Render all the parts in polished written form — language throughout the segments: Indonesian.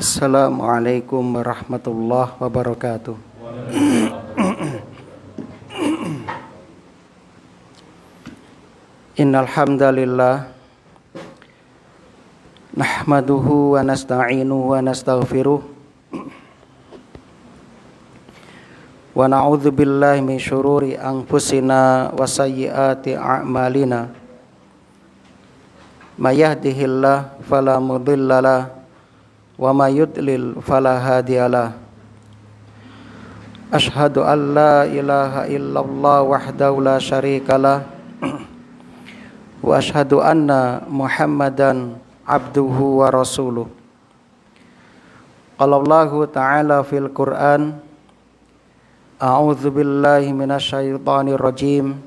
Assalamualaikum warahmatullahi wabarakatuh. Innal hamdalillah nahmaduhu wa nasta'inuhu wa nastaghfiruh wa na'udzu billahi min syururi anfusina wa sayyiati a'malina. May yahdihillahu fala mudhillalah wa may yudlil fala hadiyalah. Asyhadu an la ilaha illallah wahdahu la syarikalah wa asyhadu anna Muhammadan abduhu wa rasuluh. Qala Allahu ta'ala fil Qur'an, a'udzu billahi minasyaitonir rajim.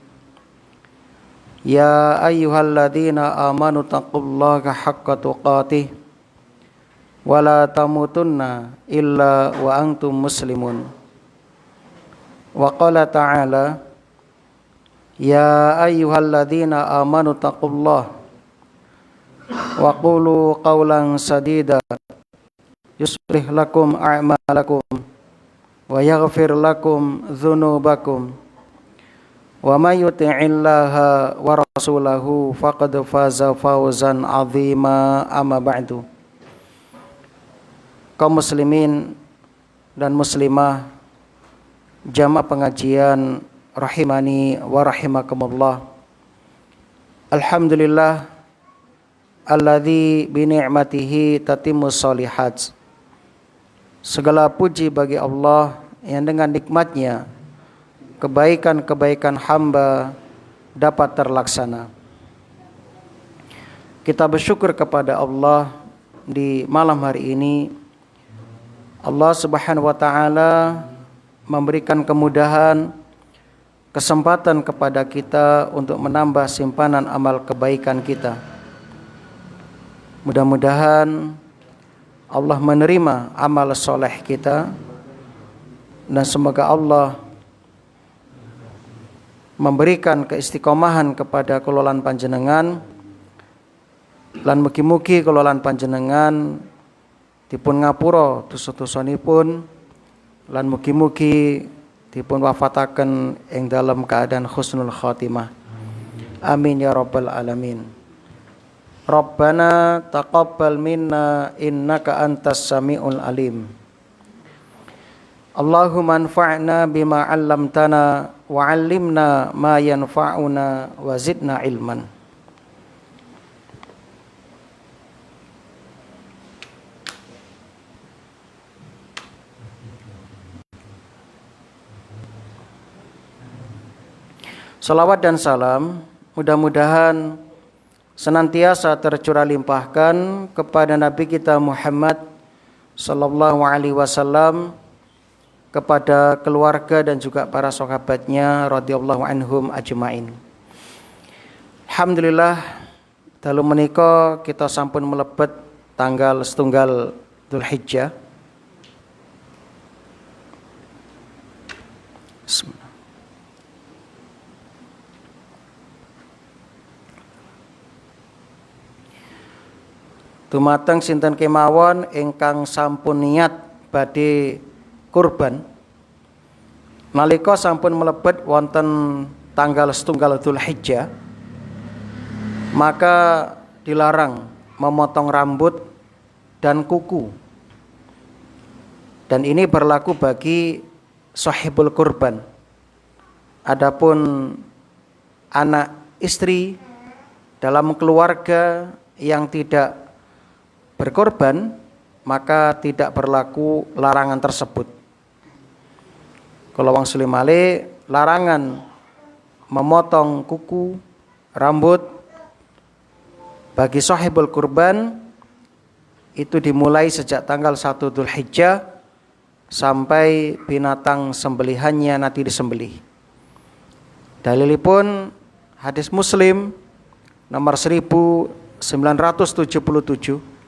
Ya ayyuhalladzina amanu taqullaha haqqa tuqatih wa la tamutunna illa wa antum muslimun. Wa qala ta'ala, ya ayyuhalladzina amanu taqullaha wa qulu qawlan sadida yuslih lakum a'malakum wa yaghfir lakum dzunubakum wa may yuti'illaha wa rasulahu faqad faza fawzan 'azima. Amma ba'du. Kaum muslimin dan muslimah, jamaah pengajian rahimani wa rahimakumullah. Alhamdulillah alladzi bi ni'matihi tatimmus shalihat. Segala puji bagi Allah yang dengan nikmatnya kebaikan-kebaikan hamba dapat terlaksana. Kita bersyukur kepada Allah di malam hari ini. Allah Subhanahu wa taala memberikan kemudahan, kesempatan kepada kita untuk menambah simpanan amal kebaikan kita. Mudah-mudahan Allah menerima amal soleh kita, dan semoga Allah memberikan keistiqomahan kepada kelolaan panjenengan, lan mugi-mugi kelolaan panjenengan dipun ngapura dosa-dosanipun, lan mugi-mugi dipun wafataken ing dalam keadaan husnul khatimah. Amin ya rabbal alamin. Rabbana taqabbal minna innaka antas samiul alim. Allahumma anfa'na bima 'allamtana wa 'allimna ma yanfa'una wa zidna ilman. Salawat dan salam mudah-mudahan senantiasa tercurah limpahkan kepada Nabi kita Muhammad sallallahu alaihi wasallam, kepada keluarga dan juga para sahabatnya radhiyallahu anhum ajmain. Alhamdulillah, dalu menika kita sampun melebet tanggal setunggal Dzulhijjah. Dumateng sinten kemawon ingkang sampun niat badhe kurban, nalika sampun mlebet wonten tanggal setunggal Dzulhijjah, maka dilarang memotong rambut dan kuku. Dan ini berlaku bagi sahibul kurban. Adapun anak istri dalam keluarga yang tidak berkorban, maka tidak berlaku larangan tersebut. Kalau wong sulimale larangan memotong kuku, rambut bagi sahibul kurban itu dimulai sejak tanggal 1 Dzulhijjah sampai binatang sembelihannya nanti disembelih. Dalilipun hadis Muslim nomor 1977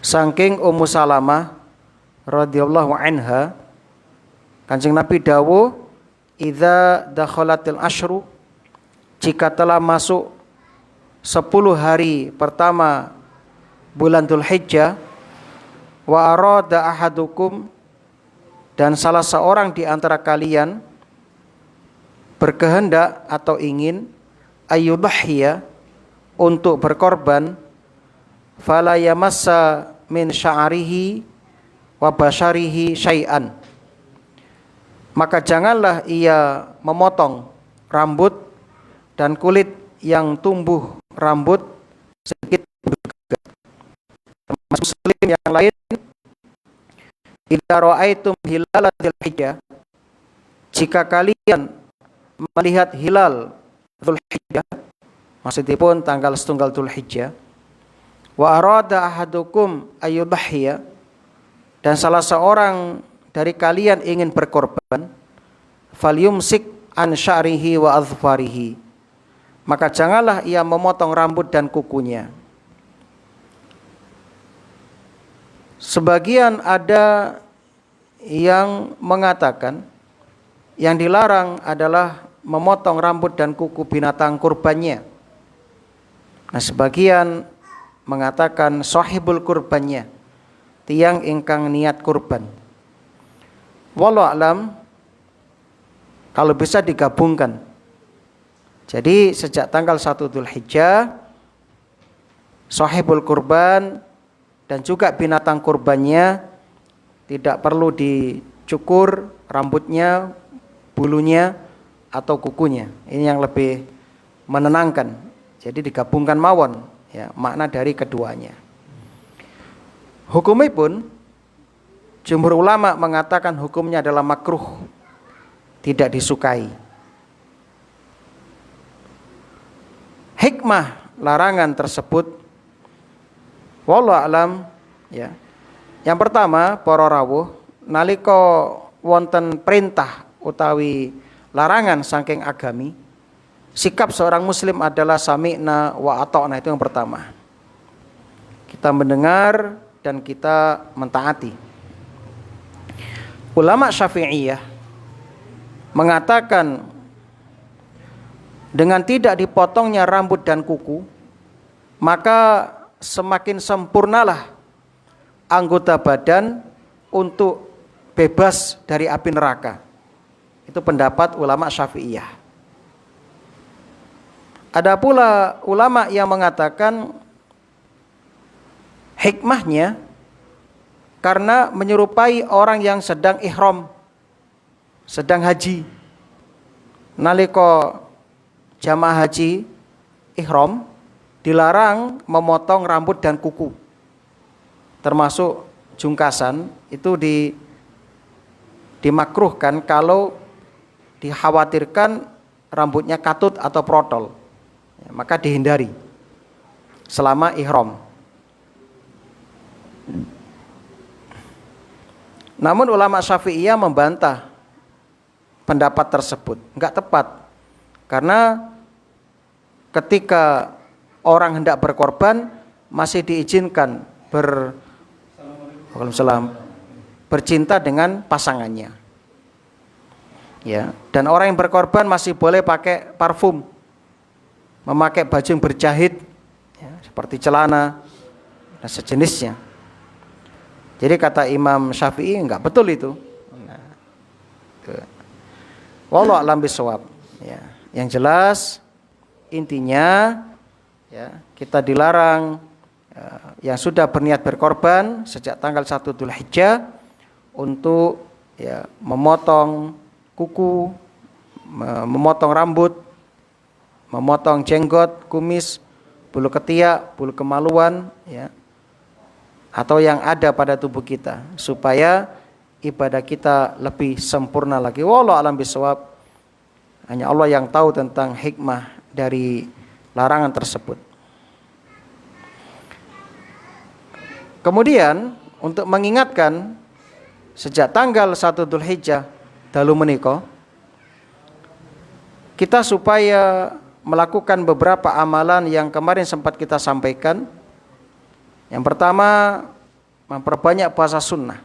saking Ummu Salamah radhiyallahu anha, Kanjeng Nabi dawuh, idza dakhalatil asyru, jika telah masuk 10 hari pertama bulan Dzulhijjah, Wa arada ahadukum, dan salah seorang di antara kalian berkehendak atau ingin ayyudhhiya, untuk berkorban, fala yamassa min sya'rihi wa basyarihi syai'an, maka janganlah ia memotong rambut dan kulit yang tumbuh rambut sedikit juga. Muslim yang lain, idza ra'aitum hilal dzulhijjah, jika kalian melihat hilal Dzulhijjah, maksudipun tanggal 1 Dzulhijjah, wa arada ahadukum ayyudhhiya, dan salah seorang dari kalian ingin berkorban, falyumsik an sya'rihi wa adhfarihi, maka janganlah ia memotong rambut dan kukunya. Sebagian ada yang mengatakan yang dilarang adalah memotong rambut dan kuku binatang kurbannya. Nah, sebagian mengatakan sahibul kurbannya, tiang ingkang niat kurban. Wallahu a'lam, kalau bisa digabungkan. Jadi sejak tanggal 1 Dzulhijjah, sahibul kurban dan juga binatang kurbannya tidak perlu dicukur rambutnya, bulunya atau kukunya. Ini yang lebih menenangkan. Jadi digabungkan mawon, ya, makna dari keduanya. Hukumnya pun jumhur ulama mengatakan hukumnya adalah makruh, tidak disukai. Hikmah larangan tersebut wallahu alam, ya. Yang pertama, para rawuh nalika wonten perintah utawi larangan saking agami, sikap seorang muslim adalah sami'na wa ata'na, itu yang pertama. Kita mendengar dan kita mentaati. Ulama Syafi'iyah mengatakan dengan tidak dipotongnya rambut dan kuku, maka semakin sempurnalah anggota badan untuk bebas dari api neraka. Itu pendapat ulama Syafi'iyah. Ada pula ulama yang mengatakan hikmahnya karena menyerupai orang yang sedang ihram, sedang haji. Nalika jamaah haji ihram dilarang memotong rambut dan kuku, termasuk jungkasan. Itu dimakruhkan kalau dikhawatirkan rambutnya katut atau protol, ya, maka dihindari selama ihram. Namun ulama Syafi'iyah membantah pendapat tersebut, enggak tepat, karena ketika orang hendak berkorban masih diizinkan bercinta dengan pasangannya, ya. Dan orang yang berkorban masih boleh pakai parfum, memakai baju yang berjahit, ya, seperti celana dan sejenisnya. Jadi kata Imam Syafi'i enggak betul itu. Nah, wallahu a'lam bishawab, ya. Yang jelas intinya, ya, kita dilarang yang sudah berniat berkorban sejak tanggal 1 Dzulhijjah untuk, ya, memotong kuku, memotong rambut, memotong jenggot, kumis, bulu ketiak, bulu kemaluan, ya, atau yang ada pada tubuh kita, supaya ibadah kita lebih sempurna lagi. Wallahu a'lam bishawab. Hanya Allah yang tahu tentang hikmah dari larangan tersebut. Kemudian untuk mengingatkan sejak tanggal 1 Dzulhijjah dalu menika, kita supaya melakukan beberapa amalan yang kemarin sempat kita sampaikan. Yang pertama, memperbanyak puasa sunnah.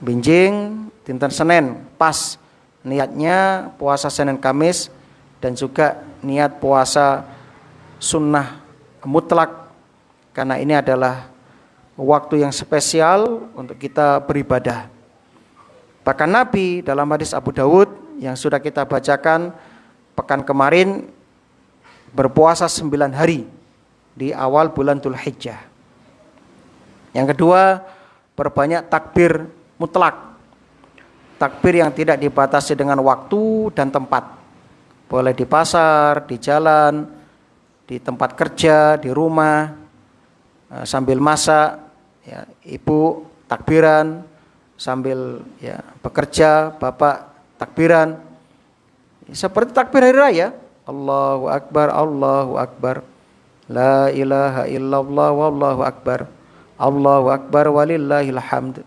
Binjing dinten Senin pas niatnya puasa Senin Kamis, dan juga niat puasa sunnah mutlak, karena ini adalah waktu yang spesial untuk kita beribadah. Bahkan Nabi dalam hadis Abu Dawud yang sudah kita bacakan pekan kemarin berpuasa 9 hari di awal bulan Dzulhijjah. Yang kedua, perbanyak takbir mutlak. Takbir yang tidak dibatasi dengan waktu dan tempat. Boleh di pasar, di jalan, di tempat kerja, di rumah, sambil masak, ya, ibu takbiran, sambil ya bekerja, bapak takbiran. Seperti takbir hari raya, Allahu Akbar, Allahu Akbar, la ilaha illallah, wallahu akbar, Allahu Akbar, walillahil hamd.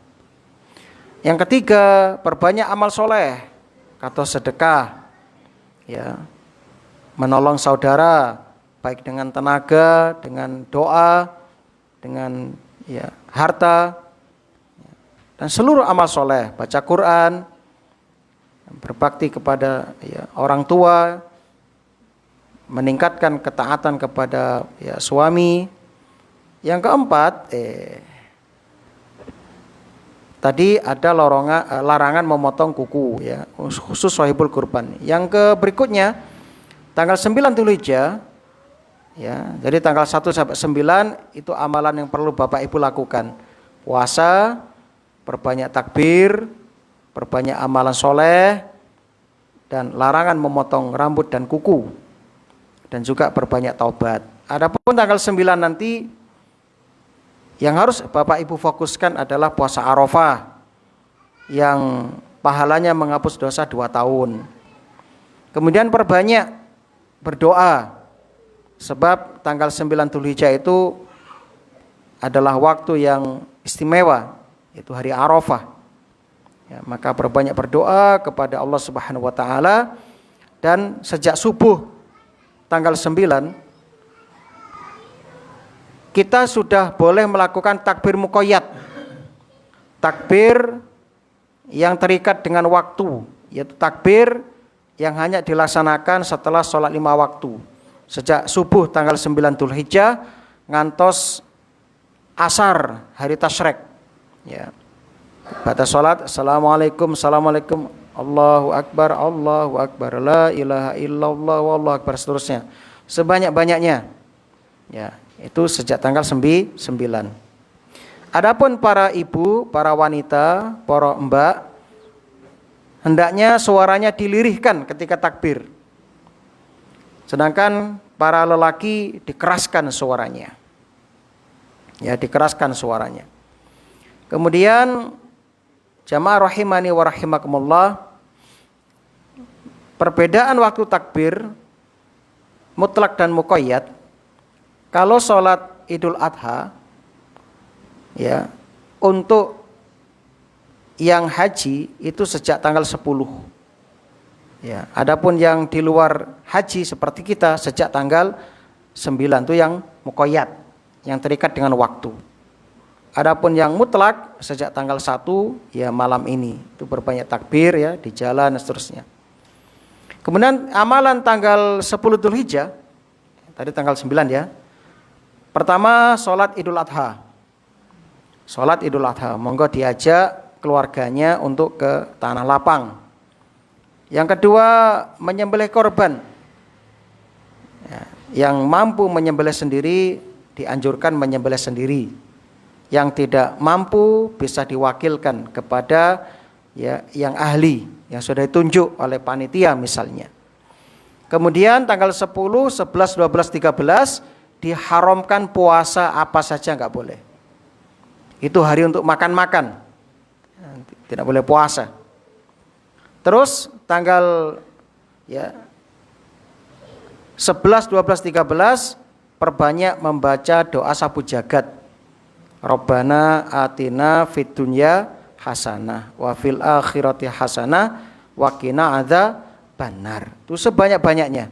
Yang ketiga, perbanyak amal soleh atau sedekah, ya, menolong saudara, baik dengan tenaga, dengan doa, dengan ya harta, dan seluruh amal soleh, baca Quran, berbakti kepada ya, orang tua, meningkatkan ketaatan kepada ya, suami. Yang keempat, tadi ada larangan memotong kuku, ya, khusus shahibul kurban. Yang berikutnya, tanggal 9 Dzulhijjah, ya, jadi tanggal 1 sampai 9 itu amalan yang perlu Bapak Ibu lakukan. Puasa, perbanyak takbir, perbanyak amalan soleh, dan larangan memotong rambut dan kuku, dan juga perbanyak taubat. Adapun tanggal 9 nanti yang harus Bapak Ibu fokuskan adalah puasa Arafah yang pahalanya menghapus dosa 2 tahun. Kemudian perbanyak berdoa, sebab tanggal 9 Dzulhijjah itu adalah waktu yang istimewa, yaitu hari Arafah. Ya, maka perbanyak berdoa kepada Allah Subhanahu wa taala, dan sejak subuh tanggal 9 kita sudah boleh melakukan takbir muqayyad. Takbir yang terikat dengan waktu, yaitu takbir yang hanya dilaksanakan setelah sholat 5 waktu. Sejak subuh tanggal 9 Dzulhijjah ngantos asar hari Tasyrik, ya. Pada sholat, Assalamualaikum, Assalamualaikum, Allahu Akbar, Allahu Akbar, la ilaha illallah, wallahu akbar, seterusnya. Sebanyak-banyaknya. Ya, itu sejak tanggal 9. Adapun para ibu, para wanita, para mbak, hendaknya suaranya dilirihkan ketika takbir. Sedangkan para lelaki dikeraskan suaranya. Ya, dikeraskan suaranya. Kemudian jamaah rahimani wa rahimakumullah, perbedaan waktu takbir mutlak dan muqayyad. Kalau sholat Idul Adha, ya, untuk yang haji itu sejak tanggal 10. Ya, adapun yang di luar haji seperti kita sejak tanggal 9 itu yang muqayyad, yang terikat dengan waktu. Adapun yang mutlak sejak tanggal 1, ya malam ini itu berbanyak takbir, ya, di jalan dan seterusnya. Kemudian amalan tanggal 10 Dzulhijjah, tadi tanggal 9 ya. Pertama, sholat Idul Adha. Sholat Idul Adha, monggo diajak keluarganya untuk ke tanah lapang. Yang kedua, menyembelih korban. Ya, yang mampu menyembelih sendiri dianjurkan menyembelih sendiri. Yang tidak mampu bisa diwakilkan kepada ya yang ahli, yang sudah ditunjuk oleh panitia misalnya. Kemudian tanggal 10, 11, 12, 13 diharamkan puasa apa saja nggak boleh. Itu hari untuk makan-makan, tidak boleh puasa. Terus tanggal ya 11, 12, 13 perbanyak membaca doa sapu jagat. Rabbana atina fid dunya hasanah wa fil akhirati hasanah wa qina adzabannar. Itu sebanyak-banyaknya.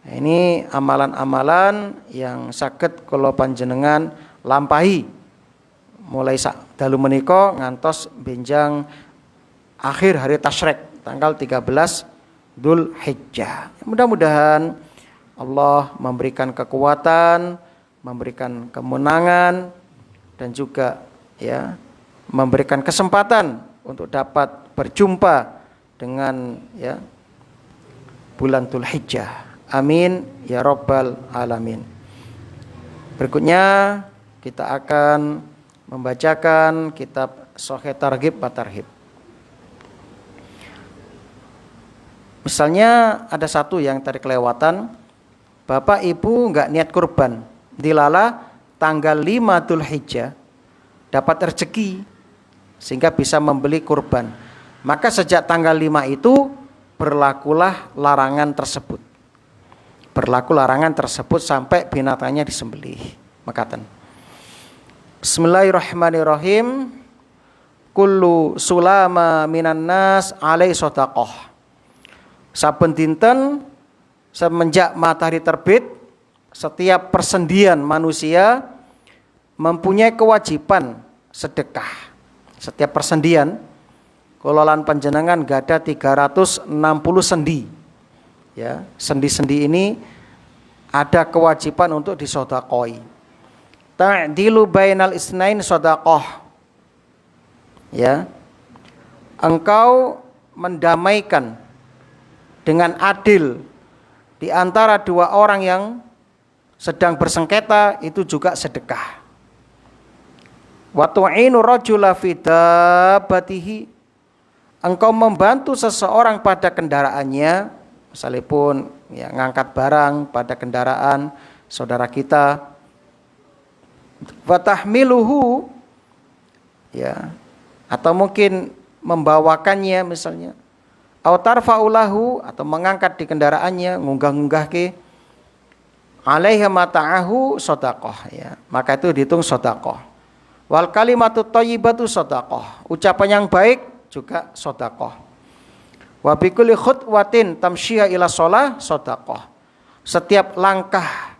Nah, ini amalan-amalan yang saged kula panjenengan lampahi mulai dalu menika ngantos benjang akhir hari Tasyrik tanggal 13 Dzulhijjah. Mudah-mudahan Allah memberikan kekuatan, memberikan kemenangan, dan juga ya memberikan kesempatan untuk dapat berjumpa dengan ya bulan Dzulhijjah. Amin ya rabbal alamin. Berikutnya kita akan membacakan kitab Shahih Targhib wa Tarhib. Misalnya ada satu yang tadi kelewatan, Bapak Ibu enggak niat kurban, dilala tanggal 5 Dzulhijjah dapat rezeki sehingga bisa membeli kurban. Maka sejak tanggal 5 itu berlakulah larangan tersebut. Berlaku larangan tersebut sampai binatangnya disembelih. Makaten. Bismillahirrahmanirrahim. Kullu sulama minan nas alai shadaqah. Saben dinten semenjak matahari terbit, setiap persendian manusia mempunyai kewajiban sedekah. Setiap persendian, kololan panjenengan gada 360 sendi. Ya, sendi-sendi ini ada kewajiban untuk disodakoi. Ta'dilu bainal isnain sodaqah. Ya, engkau mendamaikan dengan adil di antara dua orang yang sedang bersengketa, itu juga sedekah. Wa tu'inu rajula fi dabbatihi, engkau membantu seseorang pada kendaraannya, misalipun ya ngangkat barang pada kendaraan saudara kita. Wa tahmiluhu, ya, atau mungkin membawakannya misalnya. Au tarfa'ulahu, atau mengangkat di kendaraannya, ngunggah-ngunggah ke alaiha mata'ahu shadaqah, ya, maka itu dihitung shadaqah. Wal kalimatu thayyibatu shadaqah, ucapan yang baik juga shadaqah. Wa bi kulli khutwatin tamshiha ila shalah shadaqah. Setiap langkah,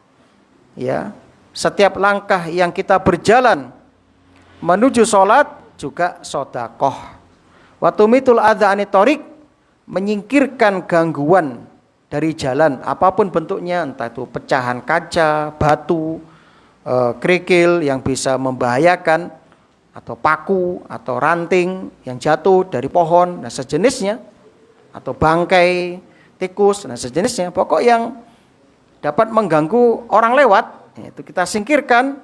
ya, setiap langkah yang kita berjalan menuju salat juga shadaqah. Wa tumitul adza anit thariq, menyingkirkan gangguan dari jalan apapun bentuknya, entah itu pecahan kaca, batu, kerikil yang bisa membahayakan, atau paku atau ranting yang jatuh dari pohon dan sejenisnya, atau bangkai tikus dan sejenisnya, pokok yang dapat mengganggu orang lewat, itu kita singkirkan,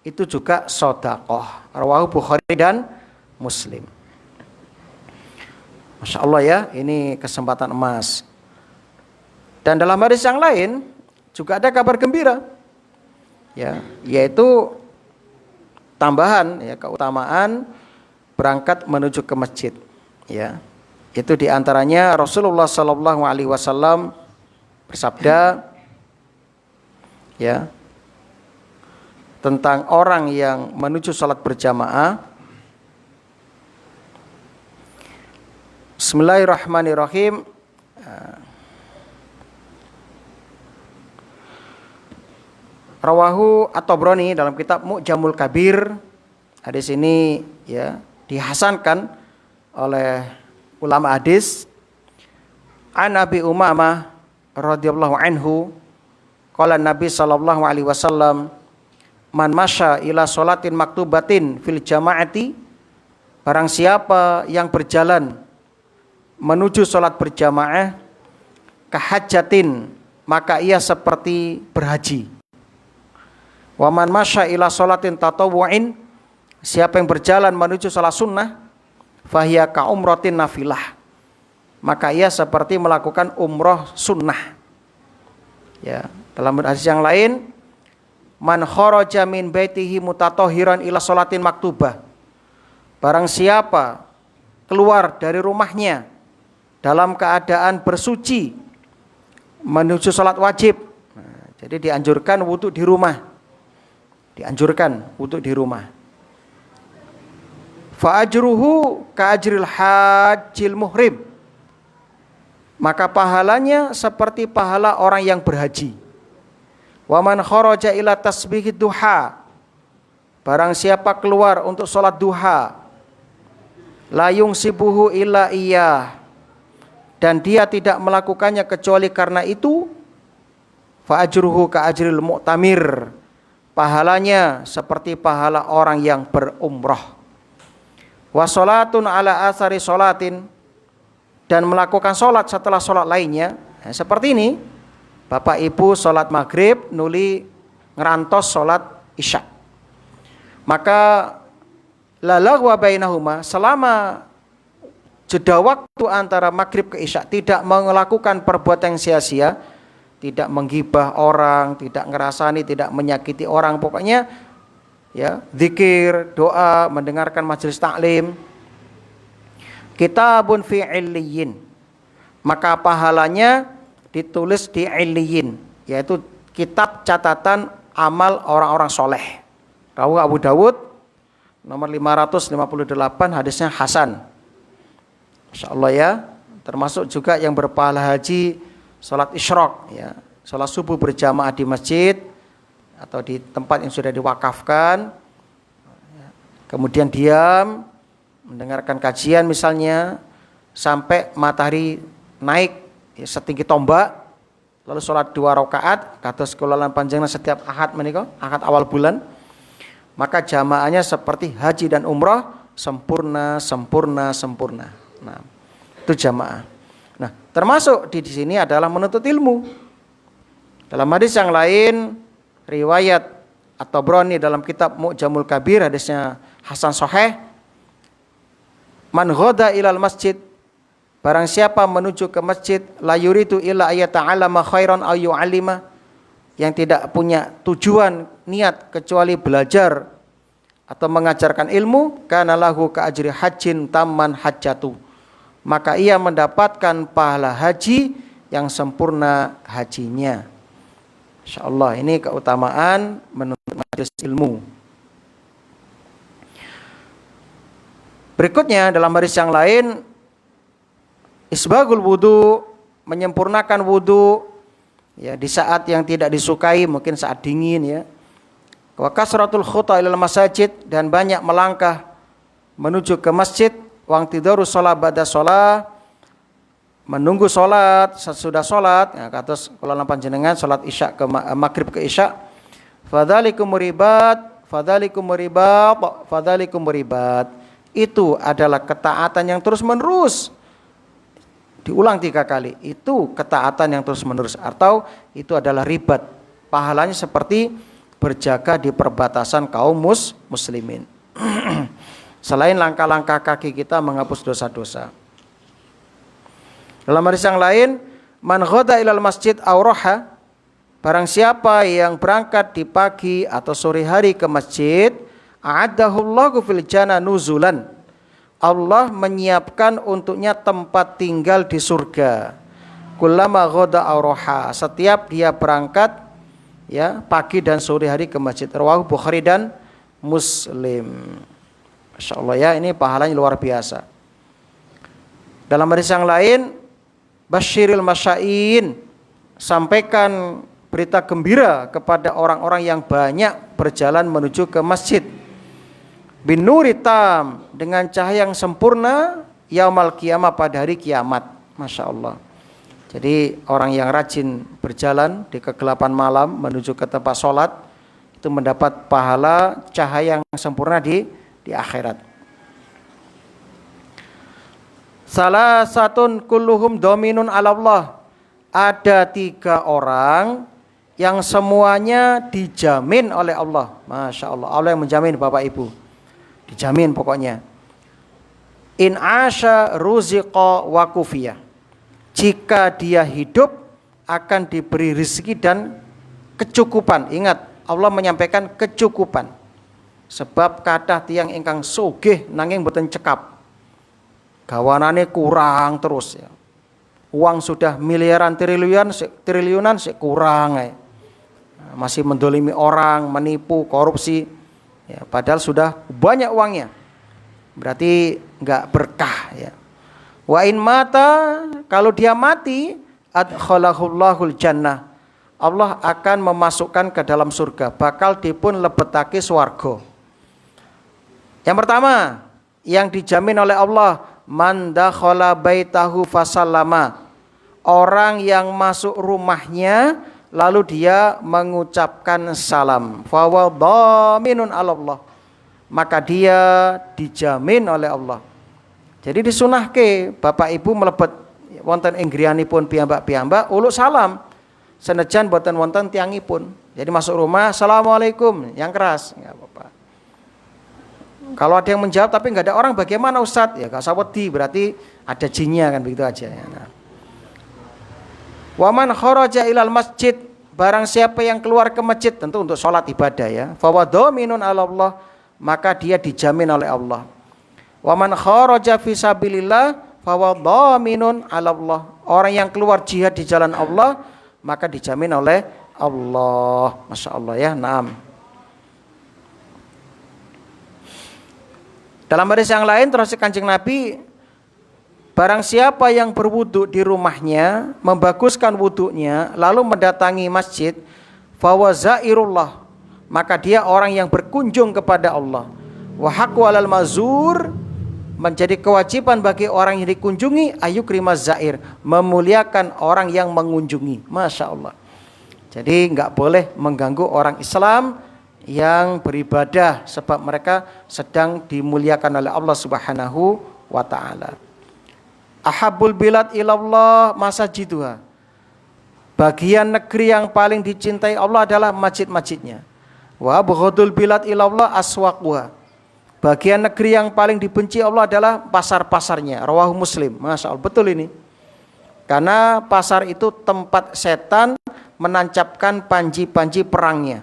itu juga shadaqah. Rawahu Bukhari dan Muslim. Masya Allah ya, ini kesempatan emas. Dan dalam hadis yang lain juga ada kabar gembira, ya, yaitu tambahan ya keutamaan berangkat menuju ke masjid. Ya, itu diantaranya Rasulullah Sallallahu Alaihi Wasallam bersabda, ya, tentang orang yang menuju salat berjamaah. Bismillahirrahmanirrahim. Rawahu At-Tabrani dalam kitab Mu'jamul Kabir. Hadis ini ya dihasankan oleh ulama hadis. An Abi Umamah radhiyallahu anhu, qala Nabi sallallahu alaihi wasallam, man masya ila sholatin maktubatin fil jamaati, barang siapa yang berjalan menuju sholat berjamaah, kahajatin, maka ia seperti berhaji. Wa man masya ila sholatin tatawwu'in, siapa yang berjalan menuju sholat sunnah, fahiya ka umratin nafilah, maka ia seperti melakukan umroh sunnah. Ya, dalam hadis yang lain, man kharaja min baitihi mutatahhiran ila sholatin maktubah, barang siapa keluar dari rumahnya dalam keadaan bersuci menuju sholat wajib. Nah, jadi dianjurkan wudhu di rumah. Dianjurkan wudhu di rumah. Fa ajruhu ka ajril hajjil muhrim, maka pahalanya seperti pahala orang yang berhaji. Wa man kharaja ila tasbihid duha, barang siapa keluar untuk sholat duha, la yungsibuhu illa iya, dan dia tidak melakukannya kecuali karena itu, fa ajruhu ka ajril mu'tamir, pahalanya seperti pahala orang yang berumrah. Wa sholatun ala asari sholatin, dan melakukan sholat setelah sholat lainnya. Nah, seperti ini, Bapak Ibu sholat maghrib nuli ngerantos sholat isya, maka la laghwa bainahuma, selama jeda waktu antara maghrib ke isya tidak melakukan perbuatan yang sia-sia, tidak menggibah orang, tidak ngerasani, tidak menyakiti orang, pokoknya ya zikir, doa, mendengarkan majelis taklim. Kitabun fi illiyin, maka pahalanya ditulis di illiyin, yaitu kitab catatan amal orang-orang soleh. Rawi Abu Dawud nomor 558, hadisnya hasan. Masya Allah ya, termasuk juga yang berpahala haji sholat isyraq ya, sholat subuh berjamaah di masjid atau di tempat yang sudah diwakafkan, kemudian diam mendengarkan kajian misalnya sampai matahari naik ya, setinggi tombak, lalu sholat 2 rakaat kados kula lan panjenengan setiap ahad menika, ahad awal bulan, maka jamaahnya seperti haji dan umrah, sempurna. Nah, itu jamaah. Nah, termasuk di sini adalah menuntut ilmu. Dalam hadis yang lain, riwayat At-Tabrani dalam kitab Mu'jamul Kabir, hadisnya hasan sahih, man ghada ilal masjid, barang siapa menuju ke masjid, la yuridu illa ayata'alama khairan aw yu'allima, yang tidak punya tujuan niat kecuali belajar atau mengajarkan ilmu, kana lahu ka ajri hajjin tamman hajjatu, maka ia mendapatkan pahala haji yang sempurna hajinya. Insyaallah, ini keutamaan menuntut majelis ilmu. Berikutnya dalam hadis yang lain, isbagul wudu, menyempurnakan wudu ya di saat yang tidak disukai, mungkin saat dingin ya. Wa kasratul khuta ilal masajid, dan banyak melangkah menuju ke masjid. Wa tidaru shalah ba'da shalah, menunggu salat sesudah salat ya, kados kula lan panjenengan salat isya ke maghrib ke isya. Fadzalikum muribat, itu adalah ketaatan yang terus menerus. Diulang 3 kali, itu ketaatan yang terus menerus, atau itu adalah ribat, pahalanya seperti berjaga di perbatasan kaum muslimin. Selain langkah-langkah kaki kita menghapus dosa-dosa. Dalam hadis yang lain, man ghada ilal masjid aw raha, barang siapa yang berangkat di pagi atau sore hari ke masjid, a'addahullahu fil jannah nuzulan, Allah menyiapkan untuknya tempat tinggal di surga. Kullama ghada aw raha, setiap dia berangkat ya pagi dan sore hari ke masjid. Rawahu Bukhari dan Muslim. Masyaallah ya, ini pahalanya luar biasa. Dalam hadis yang lain, basyiril masyain, sampaikan berita gembira kepada orang-orang yang banyak berjalan menuju ke masjid. Bin nuri tam, dengan cahaya yang sempurna, yaumal qiyamah, pada hari kiamat. Masya Allah. Jadi orang yang rajin berjalan di kegelapan malam menuju ke tempat sholat, itu mendapat pahala cahaya yang sempurna di akhirat. Salah satun kulluhum dominun ala Allah, ada 3 orang yang semuanya dijamin oleh Allah. Masya Allah, Allah yang menjamin Bapak Ibu, dijamin pokoknya. In asya ruziqa wa kufiya, jika dia hidup akan diberi rezeki dan kecukupan. Ingat, Allah menyampaikan kecukupan. Sebab kathah tiyang ingkang sugih nanging mboten cekap, gawanane kurang terus ya. Uang sudah miliaran triliunan sik kurang ya. Masih mendolimi orang, menipu, korupsi ya, padahal sudah banyak uangnya. Berarti enggak berkah ya. Wa in mata, kalau dia mati, adkhalahullahul jannah, Allah akan memasukkan ke dalam surga, bakal dipun lebetake swarga. Yang pertama yang dijamin oleh Allah, man dakhala baitahu fasallama, orang yang masuk rumahnya lalu dia mengucapkan salam. Fa huwa dhaminun 'ala Allah. Maka dia dijamin oleh Allah. Jadi disunahke Bapak Ibu mlebet wonten ing griyanipun piyambak-piyambak uluk salam. Senajan boten wonten tiyangipun. Jadi masuk rumah, assalamualaikum, yang keras, enggak apa-apa. Kalau ada yang menjawab tapi enggak ada orang, bagaimana Ustadz? Ya enggak usah wedi, berarti ada jinnya kan, begitu aja ya. Nah. Wa man kharaja ilal masjid, barang siapa yang keluar ke masjid tentu untuk sholat ibadah ya. Fa wa dhaminun 'ala Allah, maka dia dijamin oleh Allah. Wa man kharaja fi sabilillah fa wa dhaminun 'ala Allah. Orang yang keluar jihad di jalan Allah maka dijamin oleh Allah. Masya Allah ya. Naam. Dalam hadis yang lain terus Kanjeng Nabi, barang siapa yang berwudu di rumahnya, membaguskan wudunya, lalu mendatangi masjid, fawa zairullah, maka dia orang yang berkunjung kepada Allah. Wa haqqu 'alal mazur, menjadi kewajiban bagi orang yang dikunjungi, ayukrimaz zair, memuliakan orang yang mengunjungi. Masya Allah. Jadi enggak boleh mengganggu orang Islam yang beribadah, sebab mereka sedang dimuliakan oleh Allah Subhanahu wa taala. Ahabbul bilad ilallah masajiduha. Bagian negeri yang paling dicintai Allah adalah masjid-masjidnya. Wa abghadul bilad ilallah aswaquha. Bagian negeri yang paling dibenci Allah adalah pasar-pasarnya. Rawahu Muslim. Masya Allah, betul ini. Karena pasar itu tempat setan menancapkan panji-panji perangnya.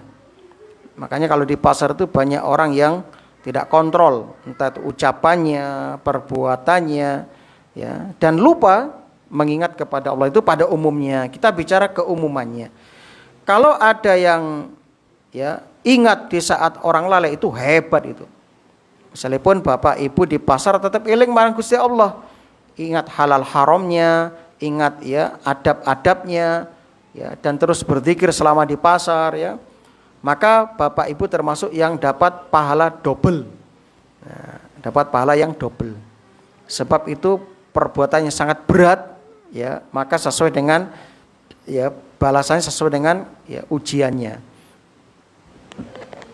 Makanya kalau di pasar itu banyak orang yang tidak kontrol, entah itu ucapannya, perbuatannya, ya, dan lupa mengingat kepada Allah. Itu pada umumnya. Kita bicara keumumannya. Kalau ada yang ya ingat di saat orang lalai, itu hebat itu. Sekalipun Bapak Ibu di pasar tetap eling marang Gusti Allah. Ingat halal haramnya, ingat ya adab-adabnya, ya, dan terus berzikir selama di pasar ya. Maka Bapak Ibu termasuk yang dapat pahala double. Nah, dapat pahala yang double. Sebab itu perbuatannya sangat berat ya, maka sesuai dengan ya balasannya sesuai dengan ya ujiannya.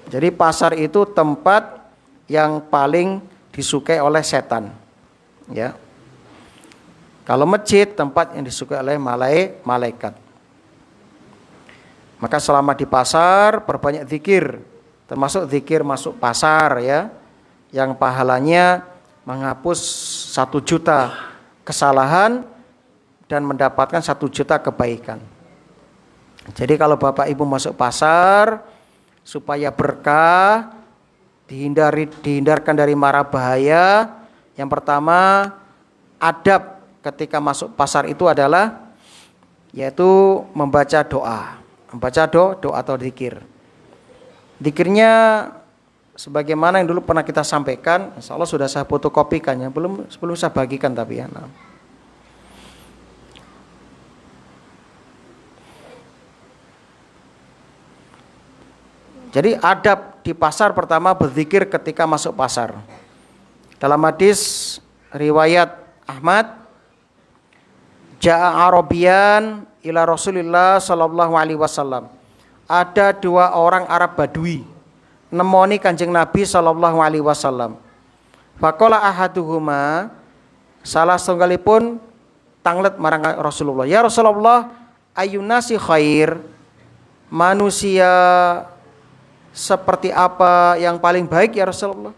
Jadi pasar itu tempat yang paling disukai oleh setan. Ya. Kalau masjid tempat yang disukai oleh malaikat. Maka selama di pasar perbanyak zikir, termasuk zikir masuk pasar ya, yang pahalanya menghapus 1 juta kesalahan dan mendapatkan 1 juta kebaikan. Jadi kalau Bapak Ibu masuk pasar supaya berkah, dihindarkan dari mara bahaya, yang pertama adab ketika masuk pasar itu adalah yaitu membaca doa. Membaca doa atau zikir. Zikirnya sebagaimana yang dulu pernah kita sampaikan, insya Allah sudah saya fotokopikannya, belum saya bagikan tapi ya. Nah. Jadi adab di pasar pertama berzikir ketika masuk pasar. Dalam hadis riwayat Ahmad, Ja'a Arabian ila Rasulillah sallallahu alaihi wasallam. Ada 2 orang Arab Badui nemoni Kanjeng Nabi sallallahu alaihi wasallam. Faqala ahaduhuma, salah setunggalipun tanglet marang Rasulullah, ya Rasulullah, ayyunasi khair, manusia seperti apa yang paling baik ya Rasulullah?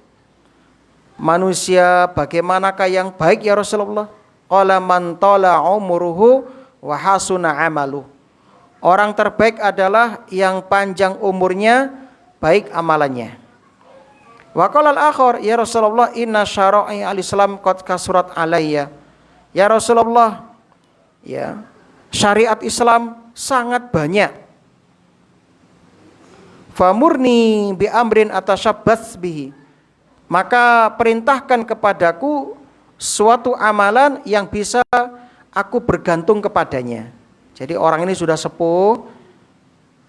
Manusia bagaimanakah yang baik ya Rasulullah? Qala man tala umruhu wa hasuna amalu. Orang terbaik adalah yang panjang umurnya, baik amalannya. Wa qala al-akhar, ya Rasulullah, inna syara'i al-Islam qad kasurat alayya. Ya Rasulullah, ya, syariat Islam sangat banyak. Famurni bi amrin atasyabbats bihi. Maka perintahkan kepadaku suatu amalan yang bisa aku bergantung kepadanya. Jadi orang ini sudah sepuh,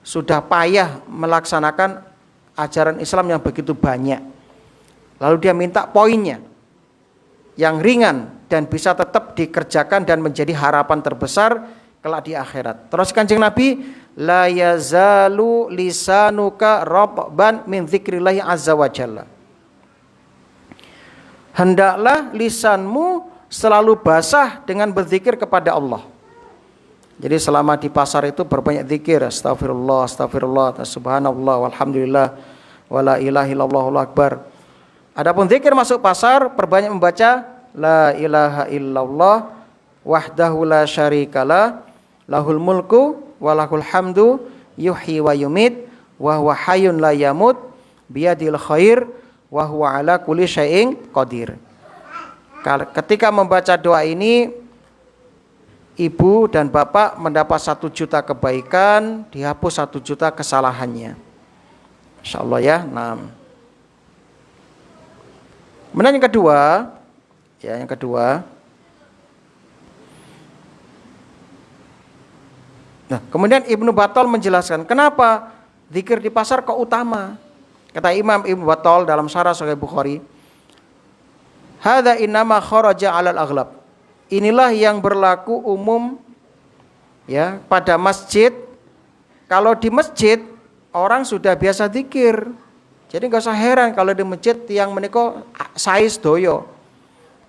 sudah payah melaksanakan ajaran Islam yang begitu banyak. Lalu dia minta poinnya yang ringan dan bisa tetap dikerjakan dan menjadi harapan terbesar kelak di akhirat. Terus Kanjeng Nabi, la yazalu lisanuka rabban min dzikrillah azza wa jalla. Hendaklah lisanmu selalu basah dengan berzikir kepada Allah. Jadi selama di pasar itu berbanyak zikir, astagfirullah, astagfirullah, subhanallah, walhamdulillah, wala ilaha illallah, Allahu akbar. Adapun zikir masuk pasar, perbanyak membaca la ilaha illallah wahdahu la syarikalah lahul mulku walahul hamdu yuhyi wa yumit wa huwa hayyun la yamut biyadil khair wa huwa ala kulli syai'in qadir. Ketika membaca doa ini, ibu dan bapak mendapat 1 juta kebaikan, dihapus 1 juta kesalahannya. Insyaallah ya. Nah, kemudian yang kedua, nah, kemudian Ibnu Battal menjelaskan kenapa zikir di pasar kok utama. Kata Imam Ibnu Battal dalam Syarah Sahih Bukhari, hadza innama kharaja 'alal aghlab. Inilah yang berlaku umum ya pada masjid. Kalau di masjid orang sudah biasa zikir. Jadi enggak usah heran kalau di masjid yang menika sais doyo.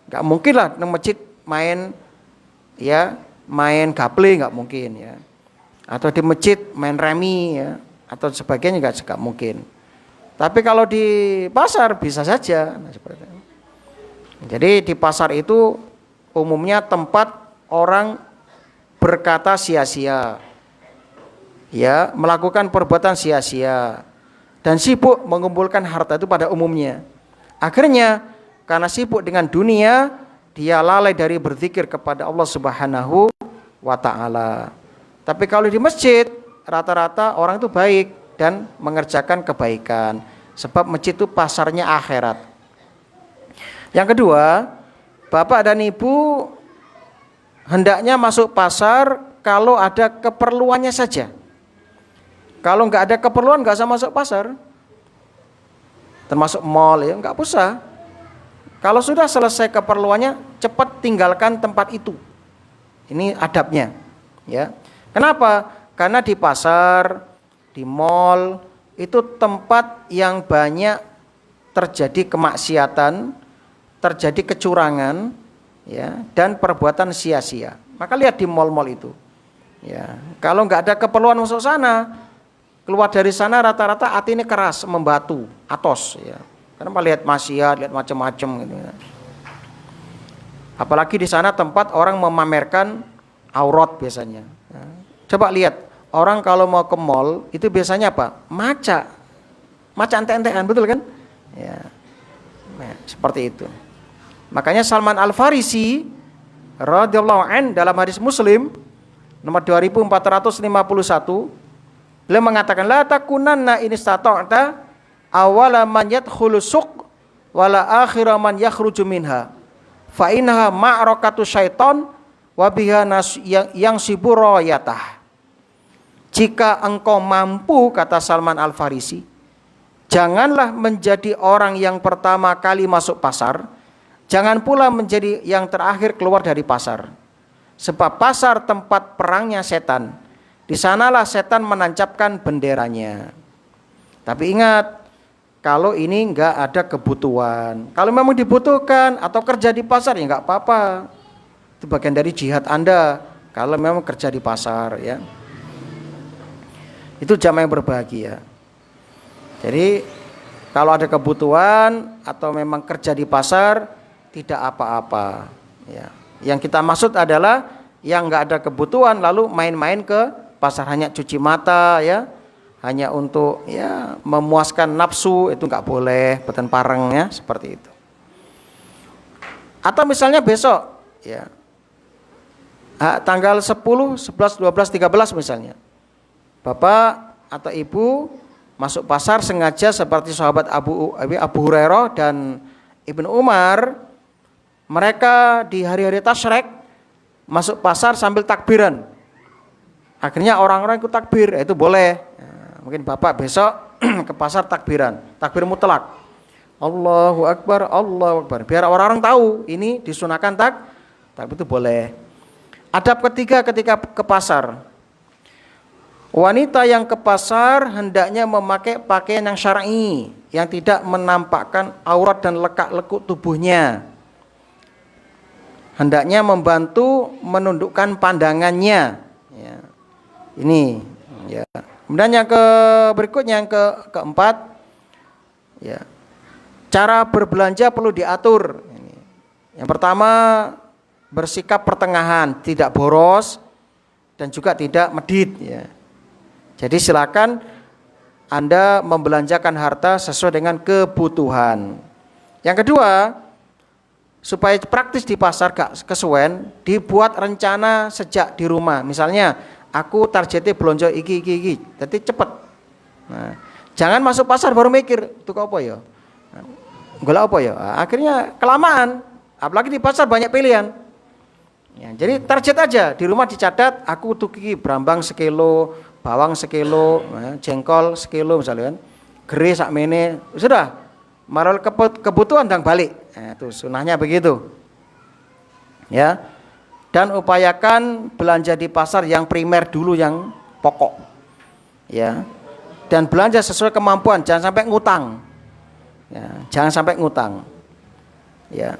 Enggak mungkin lah di masjid main gaple, enggak mungkin ya. Atau di masjid main remi ya, atau sebagainya enggak mungkin. Tapi kalau di pasar bisa saja. Nah, seperti itu. Jadi di pasar itu umumnya tempat orang berkata sia-sia, ya, melakukan perbuatan sia-sia dan sibuk mengumpulkan harta itu pada umumnya. Akhirnya karena sibuk dengan dunia, dia lalai dari berzikir kepada Allah Subhanahu wa taala. Tapi kalau di masjid, rata-rata orang itu baik dan mengerjakan kebaikan, sebab masjid itu pasarnya akhirat. Yang kedua, bapak dan ibu hendaknya masuk pasar kalau ada keperluannya saja. Kalau nggak ada keperluan nggak usah masuk pasar. Termasuk mall ya, nggak usah. Kalau sudah selesai keperluannya, cepat tinggalkan tempat itu. Ini adabnya, ya. Kenapa? Karena di pasar, di mall itu tempat yang banyak terjadi kemaksiatan, terjadi kecurangan, ya, dan perbuatan sia-sia. Maka lihat di mal-mal itu, ya. Kalau nggak ada keperluan masuk sana, keluar dari sana rata-rata hati ini keras, membatu, atos, ya. Karena lihat maksiat, lihat macam-macam gitu, ya. Apalagi di sana tempat orang memamerkan aurat biasanya. Ya. Coba lihat, orang kalau mau ke mall itu biasanya apa? Maca ente-entean, betul kan? Ya. Nah, seperti itu. Makanya Salman Al-Farisi radhiyallahu an dalam hadis Muslim nomor 2451, beliau mengatakan la takunanna in istata'ta awwala man yadkhulu suq wala akhira man yakhruju minha fa innaha ma'rakatu syaiton wa biha yang siburayatah. Jika engkau mampu, kata Salman Al-Farisi, janganlah menjadi orang yang pertama kali masuk pasar, jangan pula menjadi yang terakhir keluar dari pasar. Sebab pasar tempat perangnya setan. Di sanalah setan menancapkan benderanya. Tapi ingat, kalau ini enggak ada kebutuhan. Kalau memang dibutuhkan atau kerja di pasar ya enggak apa-apa. Itu bagian dari jihad Anda. Kalau memang kerja di pasar ya. Itu jamaah yang berbahagia. Jadi kalau ada kebutuhan atau memang kerja di pasar tidak apa-apa ya. Yang kita maksud adalah yang enggak ada kebutuhan lalu main-main ke pasar hanya cuci mata ya, hanya untuk ya memuaskan nafsu, itu enggak boleh, beten pareng ya, seperti itu. Atau misalnya besok ya, tanggal 10, 11, 12, 13 misalnya, bapak atau ibu masuk pasar sengaja seperti sahabat Abu Hurairah dan Ibnu Umar. Mereka di hari-hari tasyrik masuk pasar sambil takbiran. Akhirnya orang-orang ikut takbir, itu boleh. Nah, mungkin bapak besok ke pasar takbiran, takbir mutlak. Allahu Akbar, Allahu Akbar. Biar orang-orang tahu ini disunahkan takbir itu boleh. Adab ketiga ketika ke pasar. Wanita yang ke pasar hendaknya memakai pakaian yang syar'i, yang tidak menampakkan aurat dan lekak-lekuk tubuhnya. Hendaknya membantu menundukkan pandangannya. Ya. Ini. Ya. Kemudian yang berikutnya yang keempat, ya. Cara berbelanja perlu diatur. Yang pertama, bersikap pertengahan, tidak boros dan juga tidak medit. Ya. Jadi silakan Anda membelanjakan harta sesuai dengan kebutuhan. Yang kedua, supaya praktis di pasar gak kesuwen, dibuat rencana sejak di rumah. Misalnya, aku targetnya belanja iki. Jadi cepet. Nah, jangan masuk pasar baru mikir, itu apa ya? Golek apa ya? Akhirnya kelamaan. Apalagi di pasar banyak pilihan. Ya, jadi target aja di rumah dicatat. Aku tuki brambang sekilo, bawang sekilo, jengkol sekilo misalnya kan. Gere sakmene, sudah. Maral kebutuhan dan balik. Nah, itu sunahnya begitu. Ya. Dan upayakan belanja di pasar yang primer dulu, yang pokok. Ya. Dan belanja sesuai kemampuan, jangan sampai ngutang. Ya, jangan sampai ngutang. Ya.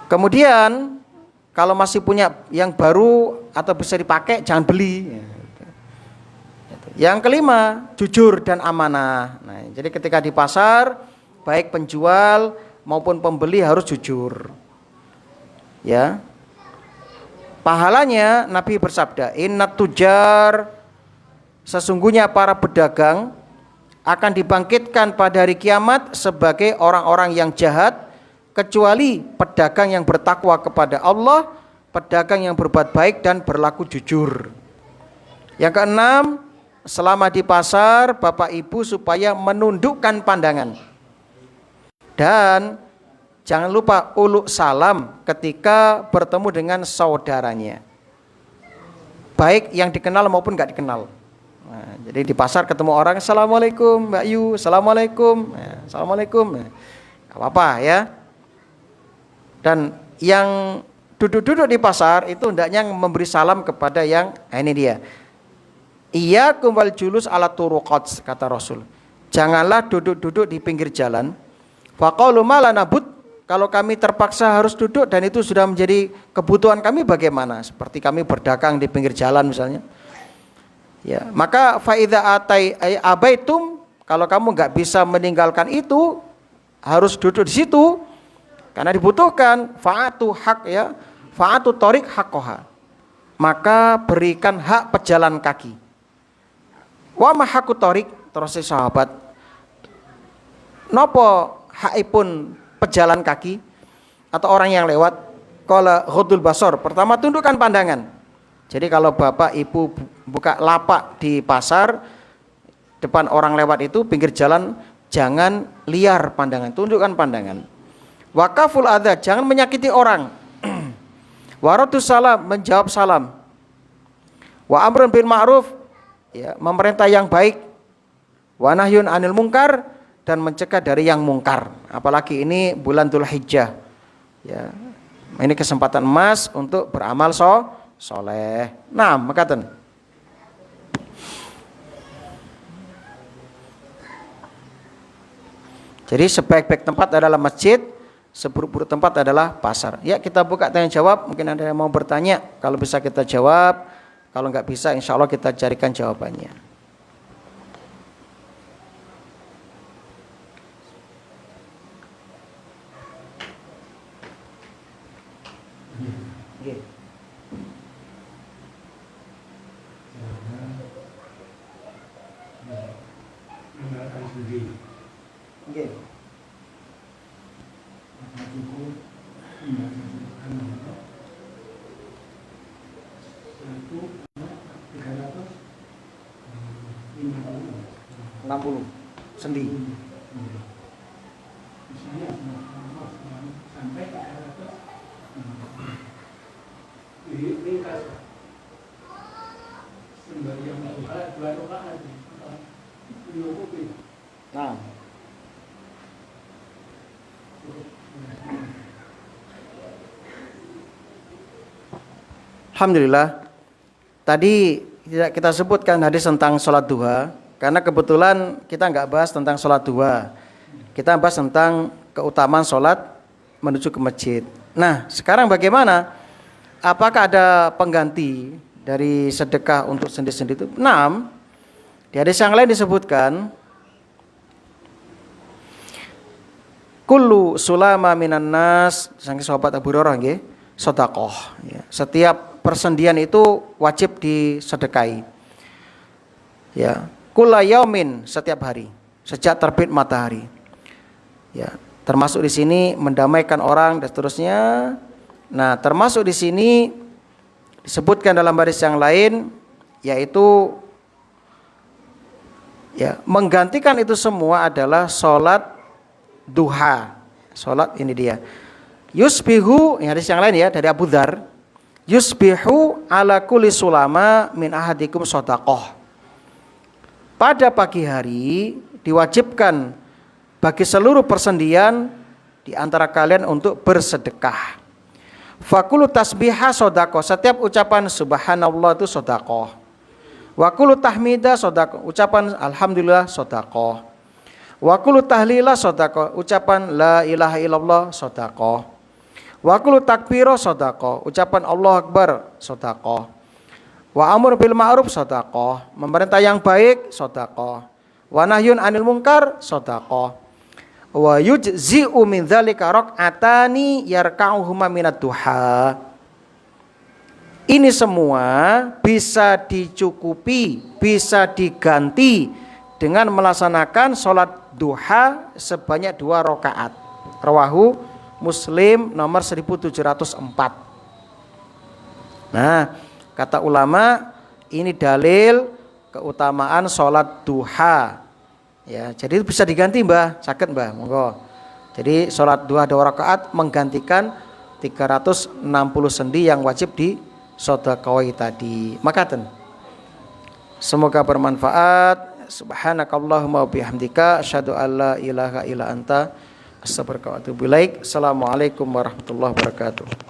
Kemudian kalau masih punya yang baru atau bisa dipakai, jangan beli. Yang kelima, jujur dan amanah. Nah, jadi ketika di pasar, baik penjual maupun pembeli harus jujur. Ya. Pahalanya Nabi bersabda, "Innat tujar", sesungguhnya para pedagang akan dibangkitkan pada hari kiamat sebagai orang-orang yang jahat, kecuali pedagang yang bertakwa kepada Allah, pedagang yang berbuat baik dan berlaku jujur. Yang keenam, selama di pasar, Bapak Ibu supaya menundukkan pandangan. Dan jangan lupa uluk salam ketika bertemu dengan saudaranya, baik yang dikenal maupun gak dikenal. Nah, jadi di pasar ketemu orang, "Assalamualaikum Mbak Yu", "Assalamualaikum", "Assalamualaikum", gak apa-apa ya. Dan yang duduk-duduk di pasar itu hendaknya memberi salam kepada yang, ini dia, "Iyyakum wal julus ala turuqat", kata Rasul. Janganlah duduk-duduk di pinggir jalan. Faqalu ma lana bud, kalau kami terpaksa harus duduk dan itu sudah menjadi kebutuhan kami bagaimana? Seperti kami berdagang di pinggir jalan misalnya. Ya, maka fa idza abaitum, kalau kamu enggak bisa meninggalkan itu, harus duduk di situ karena dibutuhkan, fa'atu hak ya, fa'atu tariq haqqaha. Maka berikan hak pejalan kaki. Wa ma haqqu tariq, terus sahabat, nopo hakipun pejalan kaki atau orang yang lewat? Qala ghudul basar, pertama tundukkan pandangan. Jadi kalau Bapak Ibu buka lapak di pasar, depan orang lewat itu pinggir jalan, jangan liar pandangan, tundukkan pandangan. Wakaful adza, jangan menyakiti orang. Waradus salam, menjawab salam. Wa amrun bil ma'ruf, ya, memerintah yang baik. Wa nahyun anil munkar, dan mencegah dari yang mungkar. Apalagi ini bulan Dzulhijjah. Ya. Ini kesempatan emas untuk beramal soleh. Nah, makaten. Jadi sebaik-baik tempat adalah masjid, seburuk-buruk tempat adalah pasar. Ya, kita buka tanya jawab. Mungkin ada yang mau bertanya. Kalau bisa kita jawab. Kalau nggak bisa, insya Allah kita carikan jawabannya. Sendi. Nah. Alhamdulillah. Tadi tidak kita sebutkan hadis tentang sholat duha, karena kebetulan kita nggak bahas tentang sholat duha. Kita bahas tentang keutamaan sholat menuju ke masjid. Nah, sekarang bagaimana? Apakah ada pengganti dari sedekah untuk sendi-sendi itu? 6. Di hadis yang lain disebutkan, kullu sulama minan nas, saking sahabat Abu Hurairah nggih, sedekah. Ya. Setiap persendian itu wajib disedekahi. Ya, kulla yaumin, setiap hari, sejak terbit matahari. Ya, termasuk di sini mendamaikan orang dan seterusnya. Nah, termasuk di sini disebutkan dalam hadis yang lain, yaitu ya, menggantikan itu semua adalah sholat duha. Sholat ini dia. Yusbihu, ini hadis yang lain ya dari Abu Dzar. Yusbihu ala kulli sulama min ahadikum shadaqah. Pada pagi hari diwajibkan bagi seluruh persendian di antara kalian untuk bersedekah. Fakulu tasbihah shadaqah. Setiap ucapan subhanallah itu shadaqah. Wa kullu tahmidah shadaqah. Ucapan alhamdulillah shadaqah. Wa kullu tahlilah shadaqah. Ucapan la ilaha illallah shadaqah. Wa kullu takbirah shadaqah. Ucapan Allah Akbar shadaqah. Wa amr bil ma'ruf shadaqah. Memerintah yang baik shadaqah. Wa nahyun 'anil munkar shadaqah. Wa yujzi'u min dzalika rak'atani yarka'uhuma minad duha. Ini semua bisa dicukupi, bisa diganti dengan melaksanakan sholat duha sebanyak 2 rakaat. Rawahu Muslim nomor 1704. Nah, kata ulama, ini dalil keutamaan sholat duha. Ya, jadi bisa diganti Mbah, sakit Mbah, monggo. Jadi sholat duha 2 rakaat menggantikan 360 sendi yang wajib disedekahi tadi. Makaten. Semoga bermanfaat. Subhanakallahumma wa bihamdika asyhadu an la ilaha illa anta astaghfiruka wa atubu ilaik. Assalamualaikum warahmatullahi wabarakatuh.